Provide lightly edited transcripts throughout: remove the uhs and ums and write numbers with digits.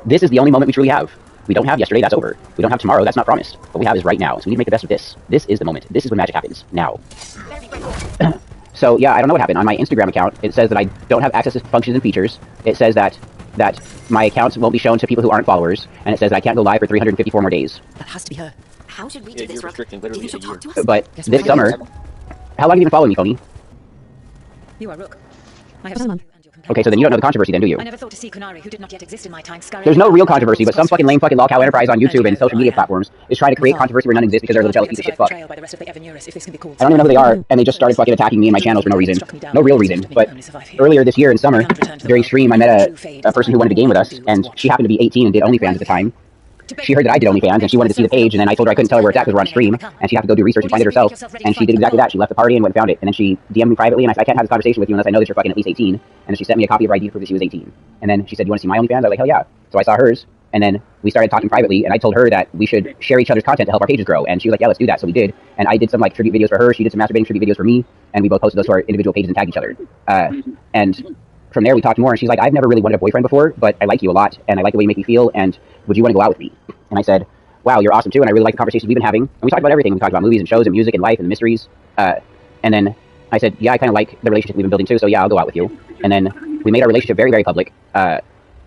this is the only moment we truly have. We don't have yesterday, that's over. We don't have tomorrow, that's not promised. What we have is right now, so we need to make the best of this. This is the moment. This is when magic happens. Now. So, yeah, I don't know what happened. On my Instagram account, it says that I don't have access to functions and features. It says that my accounts won't be shown to people who aren't followers, and it says that I can't go live for 354 more days. That has to be her. How should we do this, Rook? You should talk to us. But this summer... How long have you been following me, Phony? You are Rook. I have someone. Okay, so then you don't know the controversy then, do you? I never thought to see Kunari, who did not yet exist in my time. There's no real controversy, but some fucking lame fucking Lolcow Enterprise on YouTube and social media platforms is trying to create controversy where none exists because they're a little jealous piece of shit fuck. I don't even know who they are, and they just started fucking attacking me and my channels for no reason. No real reason, but earlier this year in summer, during stream, I met a person who wanted to game with us, and she happened to be 18 and did OnlyFans at the time. She heard that I did OnlyFans, and she wanted to see the page, and then I told her I couldn't tell her where it's at because we're on stream, and she'd have to go do research and find it herself, and she did exactly that. She left the party and went and found it, and then she DM'd me privately, and I said, I can't have this conversation with you unless I know that you're fucking at least 18, and then she sent me a copy of her ID to prove that she was 18, and then she said, you want to see my OnlyFans? I was like, hell yeah. So I saw hers, and then we started talking privately, and I told her that we should share each other's content to help our pages grow, and she was like, yeah, let's do that, so we did, and I did some, like, tribute videos for her, she did some masturbating tribute videos for me, and we both posted those to our individual pages and tagged each other, and from there we talked more, and she's like, I've never really wanted a boyfriend before, but I like you a lot, and I like the way you make me feel, and would you want to go out with me? And I said, wow, you're awesome too, and I really like the conversations we've been having. And we talked about everything. We talked about movies and shows and music and life and mysteries. And then I said, yeah, I kind of like the relationship we've been building too, so yeah, I'll go out with you. And then we made our relationship very, very public.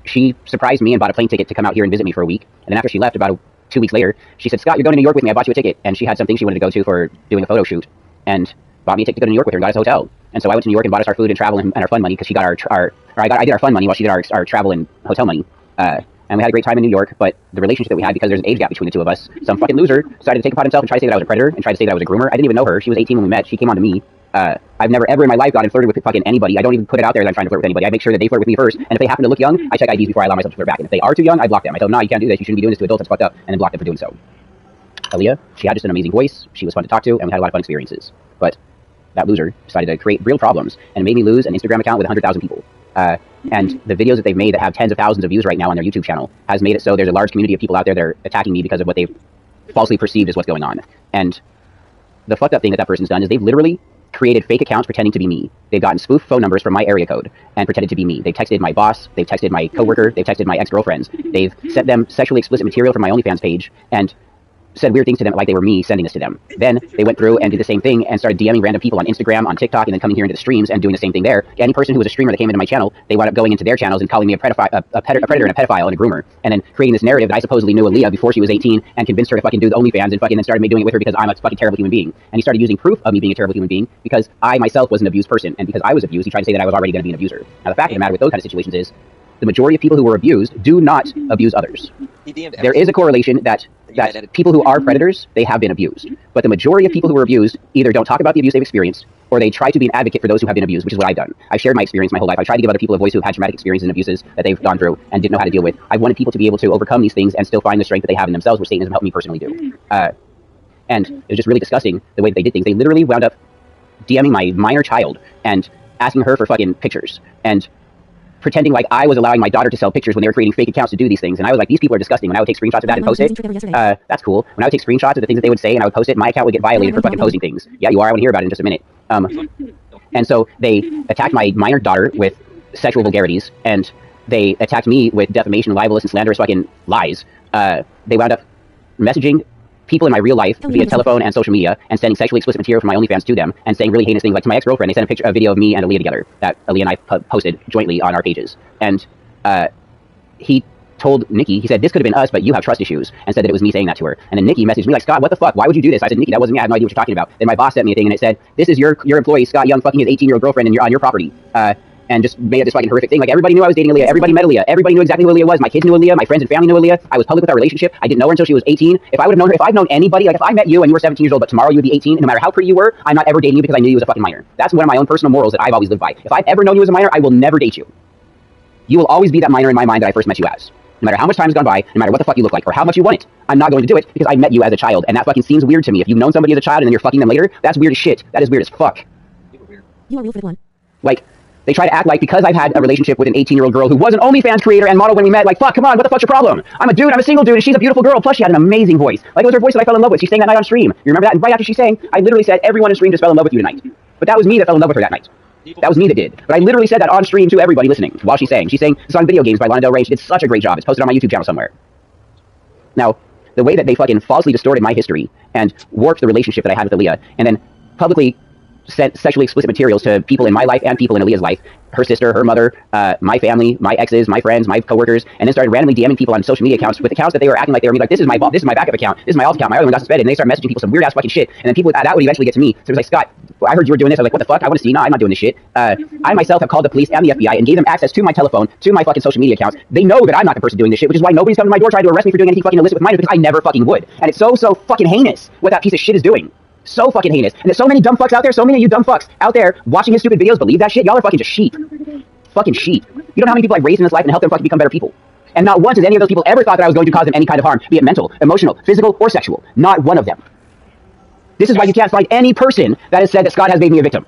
She surprised me and bought a plane ticket to come out here and visit me for a week. And then after she left, about 2 weeks later, she said, Scott, you're going to New York with me. I bought you a ticket. And she had something she wanted to go to for doing a photo shoot. And bought me a ticket to go to New York with her and got us a hotel. And so I went to New York and bought us our food and travel and our fun money because she got I did our fun money while she did our travel and hotel money. And we had a great time in New York, but the relationship that we had, because there's an age gap between the two of us, some fucking loser decided to take it upon himself and try to say that I was a predator and try to say that I was a groomer. I didn't even know her. She was 18 when we met. She came on to me. I've never ever in my life gone and flirted with fucking anybody. I don't even put it out there that I'm trying to flirt with anybody. I make sure that they flirt with me first, and if they happen to look young, I check IDs before I allow myself to flirt back. And if they are too young, I block them. I tell them, no, you can't do this. You shouldn't be doing this to adults. That's fucked up. And then block them for doing so. Aaliyah, she had just an amazing voice. She was fun to talk to, and we had a lot of fun experiences. But that loser decided to create real problems and made me lose an Instagram account with 100,000 people. And the videos that they've made that have tens of thousands of views right now on their YouTube channel has made it so there's a large community of people out there that are attacking me because of what they've falsely perceived as what's going on. And the fucked up thing that person's done is they've literally created fake accounts pretending to be me. They've gotten spoof phone numbers from my area code and pretended to be me. They've texted my boss, they've texted my coworker, they've texted my ex-girlfriends. They've sent them sexually explicit material from my OnlyFans page and said weird things to them like they were me sending this to them. Then they went through and did the same thing and started DMing random people on Instagram, on TikTok, and then coming here into the streams and doing the same thing there. Any person who was a streamer that came into my channel, they wound up going into their channels and calling me a predator and a pedophile and a groomer, and then creating this narrative that I supposedly knew Aaliyah before she was 18 and convinced her to fucking do the OnlyFans and fucking then started me doing it with her because I'm a fucking terrible human being. And he started using proof of me being a terrible human being because I myself was an abused person, and because I was abused, he tried to say that I was already going to be an abuser. Now the fact of the matter with those kind of situations is the majority of people who were abused do not abuse others. There is a correlation that people who are predators, they have been abused. But the majority of people who were abused either don't talk about the abuse they've experienced, or they try to be an advocate for those who have been abused, which is what I've done. I've shared my experience my whole life. I've tried to give other people a voice who have had traumatic experiences and abuses that they've gone through and didn't know how to deal with. I've wanted people to be able to overcome these things and still find the strength that they have in themselves, which Satanism helped me personally do. And it was just really disgusting the way that they did things. They literally wound up DMing my minor child and asking her for fucking pictures and pretending like I was allowing my daughter to sell pictures when they were creating fake accounts to do these things. And I was like, these people are disgusting. When I would take screenshots of that and post it, that's cool. When I would take screenshots of the things that they would say and I would post it, my account would get violated for fucking posting things. Yeah, you are. I want to hear about it in just a minute. And so they attacked my minor daughter with sexual vulgarities, and they attacked me with defamation, libelous, and slanderous fucking lies. They wound up messaging people in my real life via telephone and social media and sending sexually explicit material from my OnlyFans to them and saying really heinous things. Like to my ex-girlfriend, they sent a video of me and Aaliyah together that Aaliyah and I posted jointly on our pages. And he told Nikki, he said, this could have been us, but you have trust issues, and said that it was me saying that to her. And then Nikki messaged me like, Scott, what the fuck? Why would you do this? I said, Nikki, that wasn't me. I have no idea what you're talking about. Then my boss sent me a thing and it said, this is your employee, Scott Young, fucking his 18-year-old girlfriend and you're on your property. And just made this fucking horrific thing. Like, everybody knew I was dating Aaliyah. Everybody met Aaliyah. Everybody knew exactly who Aaliyah was. My kids knew Aaliyah. My friends and family knew Aaliyah. I was public with our relationship. I didn't know her until she was 18. If I would have known her, if I'd known anybody, like if I met you and you were 17 years old, but tomorrow you would be 18, and no matter how pretty you were, I'm not ever dating you because I knew you was a fucking minor. That's one of my own personal morals that I've always lived by. If I've ever known you as a minor, I will never date you. You will always be that minor in my mind that I first met you as. No matter how much time has gone by, no matter what the fuck you look like, or how much you want it, I'm not going to do it because I met you as a child, and that fucking seems weird to me. If you've known somebody as a child and then you're fucking them later, that's weird as shit. That is weird as fuck. You are real for the one. Like, they try to act like because I've had a relationship with an 18-year-old girl who was an OnlyFans creator and model when we met, like, fuck, come on, what the fuck's your problem? I'm a dude, I'm a single dude, and she's a beautiful girl, plus she had an amazing voice. Like, it was her voice that I fell in love with. She sang that night on stream. You remember that? And right after she sang, I literally said, everyone in stream just fell in love with you tonight. But that was me that fell in love with her that night. That was me that did. But I literally said that on stream to everybody listening while she's saying. She's saying the song Video Games by Lana Del Rey. She did such a great job. It's posted on my YouTube channel somewhere. Now, the way that they fucking falsely distorted my history and warped the relationship that I had with Aaliyah, and then publicly sent sexually explicit materials to people in my life and people in Aaliyah's life, her sister, her mother, my family, my exes, my friends, my coworkers, and then started randomly DMing people on social media accounts with accounts that they were acting like they were me, like, this is my backup account, this is my alt account, my other one got suspended, and they start messaging people some weird ass fucking shit, and then people that would eventually get to me. So it was like, Scott, I heard you were doing this. I was like, what the fuck? I want to see. No, I'm not doing this shit. I myself have called the police and the FBI and gave them access to my telephone, to my fucking social media accounts. They know that I'm not the person doing this shit, which is why nobody's come to my door trying to arrest me for doing anything fucking illicit with minors, because I never fucking would. And it's so fucking heinous what that piece of shit is doing. So fucking heinous. And there's so many dumb fucks out there, so many of you dumb fucks out there watching his stupid videos believe that shit. Y'all are fucking just sheep. Fucking sheep. You don't know how many people I've raised in this life and helped them fucking become better people. And not once has any of those people ever thought that I was going to cause them any kind of harm, be it mental, emotional, physical, or sexual. Not one of them. This is why you can't find any person that has said that Scott has made me a victim.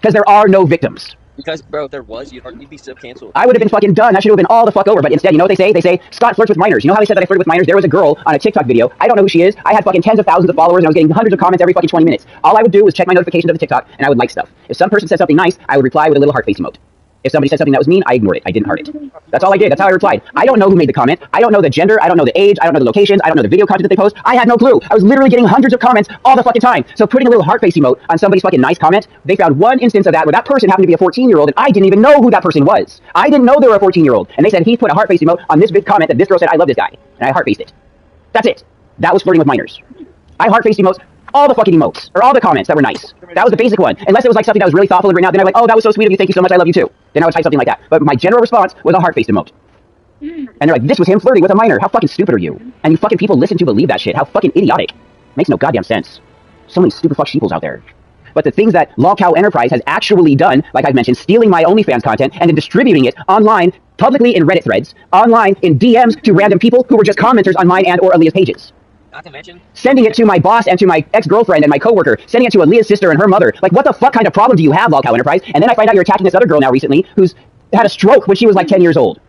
Because there are no victims. Because, bro, if there was, you'd be sub-canceled. I would have been fucking done. That should have been all the fuck over. But instead, you know what they say? They say, Scott flirts with minors. You know how they said that I flirted with minors? There was a girl on a TikTok video. I don't know who she is. I had fucking tens of thousands of followers, and I was getting hundreds of comments every fucking 20 minutes. All I would do was check my notifications of the TikTok, and I would like stuff. If some person said something nice, I would reply with a little heart face emote. If somebody said something that was mean, I ignored it. I didn't heart it. That's all I did. That's how I replied. I don't know who made the comment. I don't know the gender. I don't know the age. I don't know the locations. I don't know the video content that they post. I had no clue. I was literally getting hundreds of comments all the fucking time. So putting a little heart face emote on somebody's fucking nice comment, they found one instance of that where that person happened to be a 14-year-old, and I didn't even know who that person was. I didn't know they were a 14-year-old. And they said he put a heart face emote on this big comment that this girl said, I love this guy. And I heart faced it. That's it. That was flirting with minors. I heart faced emotes. All the fucking emotes, or all the comments that were nice. That was the basic one. Unless it was like something that was really thoughtful and written out, then I'm like, oh, that was so sweet of you, thank you so much, I love you too. Then I would type something like that. But my general response was a heart-faced emote. And they're like, this was him flirting with a minor. How fucking stupid are you? And you fucking people listen to believe that shit. How fucking idiotic. Makes no goddamn sense. So many stupid fuck sheeples out there. But the things that Lolcow Enterprise has actually done, like I've mentioned, stealing my OnlyFans content and then distributing it online, publicly in Reddit threads, online in DMs to random people who were just commenters on mine and or Aaliyah's pages. Not to mention sending it to my boss and to my ex-girlfriend and my coworker, sending it to Aaliyah's sister and her mother. Like, what the fuck kind of problem do you have, Lolcow Enterprise? And then I find out you're attacking this other girl now recently who's had a stroke when she was like 10 years old.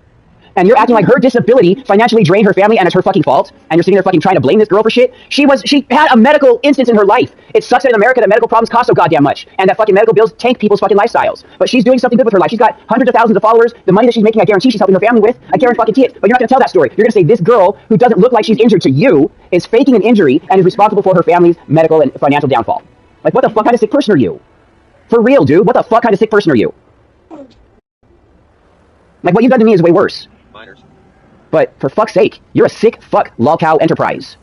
And you're acting like her disability financially drained her family and it's her fucking fault. And you're sitting there fucking trying to blame this girl for shit. She had a medical instance in her life. It sucks that in America that medical problems cost so goddamn much. And that fucking medical bills tank people's fucking lifestyles. But she's doing something good with her life. She's got hundreds of thousands of followers. The money that she's making, I guarantee she's helping her family with. I guarantee it. But you're not going to tell that story. You're going to say this girl who doesn't look like she's injured to you is faking an injury and is responsible for her family's medical and financial downfall. Like, what the fuck kind of sick person are you? For real, dude. What the fuck kind of sick person are you? Like, what you've done to me is way worse. minors. But for fuck's sake, you're a sick fuck, Lolcow Enterprise.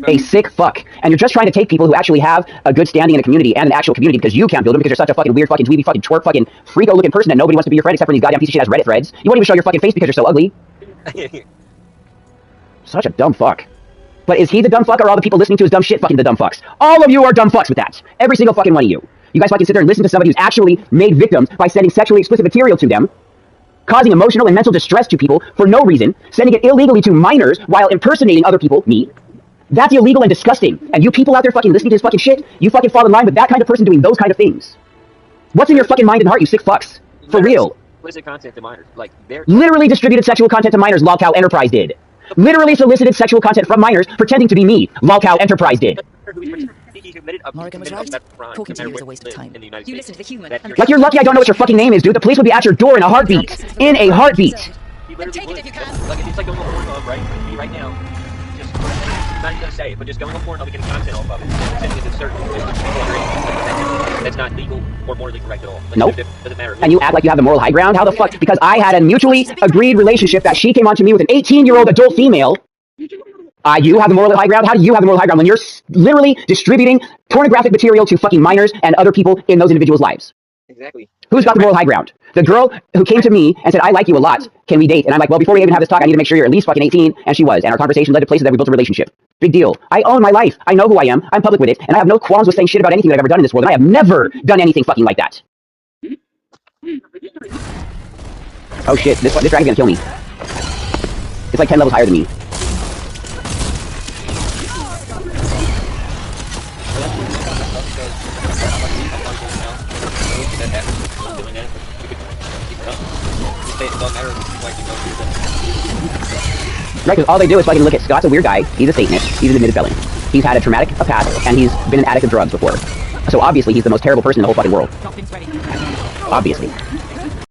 A sick fuck. And you're just trying to take people who actually have a good standing in a community and an actual community because you can't build them because you're such a fucking weird fucking dweeby fucking twerp fucking freako looking person that nobody wants to be your friend except for these goddamn piece of shit ass Reddit threads. You won't even show your fucking face because you're so ugly. Such a dumb fuck. But is he the dumb fuck or are all the people listening to his dumb shit fucking the dumb fucks? All of you are dumb fucks with that. Every single fucking one of you. You guys fucking sit there and listen to somebody who's actually made victims by sending sexually explicit material to them, causing emotional and mental distress to people for no reason, sending it illegally to minors while impersonating other people, me. That's illegal and disgusting. And you people out there fucking listening to this fucking shit, you fucking fall in line with that kind of person doing those kind of things. What's in your fucking mind and heart, you sick fucks? For real. Explicit content to minors. Like, they're literally distributed sexual content to minors, Lolcow Enterprise did. Literally solicited sexual content from minors, pretending to be me, Lolcow Enterprise did. Morgan was right. Talking to you is a waste of time. You listen to the human. Like, you're lucky I don't know what your fucking name is, dude. The police would be at your door in a heartbeat. In a heartbeat. Then take it if you can. Like, if it's like going on Pornhub, right? Me right now, just, I'm not even gonna say it, but just going on Pornhub and getting content off of it, sending it to certain that's not legal or morally correct at all. Like, nope. It doesn't matter. And you act like you have the moral high ground? How the fuck? Because I had a mutually agreed relationship that she came on to me with an 18-year-old adult female. You have the moral high ground? How do you have the moral high ground when you're literally distributing pornographic material to fucking minors and other people in those individuals' lives? Exactly. Who's got the moral high ground? The girl who came to me and said, I like you a lot. Can we date? And I'm like, well, before we even have this talk, I need to make sure you're at least fucking 18. And she was. And our conversation led to places that we built a relationship. Big deal. I own my life. I know who I am. I'm public with it. And I have no qualms with saying shit about anything that I've ever done in this world. And I have never done anything fucking like that. Oh shit, this dragon's gonna kill me. It's like 10 levels higher than me. Right, because all they do is fucking look at Scott's a weird guy, he's a Satanist, he's an admitted felon. He's had a traumatic past, and he's been an addict of drugs before. So obviously he's the most terrible person in the whole fucking world. Obviously.